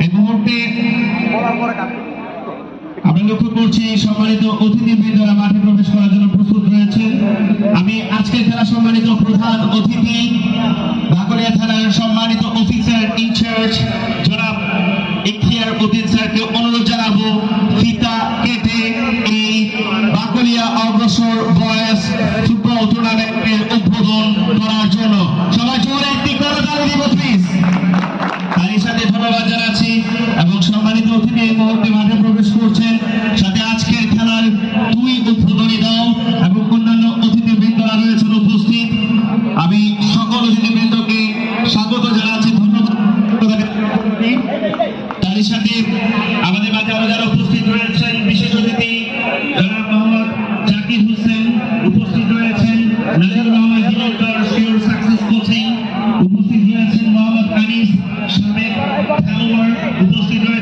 এই মুহূর্তে আমরা লক্ষ্য করছি সম্মানিত অতিথিবৃন্দরা মাঠে প্রবেশ করার জন্য প্রস্তুত রয়েছে। আমি আজকের খেলা সম্মানিত প্রধান অতিথি বাকলিয়া থানার সম্মানিত অফিসার ইনচার্জ জনাব ইখতিয়ার উদ্দিন স্যারকে অনুরোধ জানাবো ফিতা কেটে এই বাকলিয়া অগ্রসর বয়েজ ফুটবল টুর্নামেন্টের উদ্বোধন করার জন্য। সবাই জোরে একটি করতালি দিব প্লিজ। তারই সাথে ধন্যবাদ জানাচ্ছি এবং সম্মানিত অতিথি এই মুহূর্তে মাঠে প্রবেশ করছেন, সাথে আজকের খেলার দুই উদ্বোধনী দল এবং অন্যান্য অতিথিবৃন্দরা রয়েছেন উপস্থিত। আমি সকল অতিথিবৃন্দকে স্বাগত জানাচ্ছি, ধন্যবাদ। তারই সাথে আমাদের মাঝে আরো যারা উপস্থিত রয়েছেন, বিশেষ অতিথি জনাব মোহাম্মদ জাকির হোসেন উপস্থিত রয়েছেন, Nazirur Rahman director sure success coaching উপস্থিত রয়েছেন, মোহাম্মদ আনিস সাবেক খেলোয়াড় উপস্থিত রয়েছেন।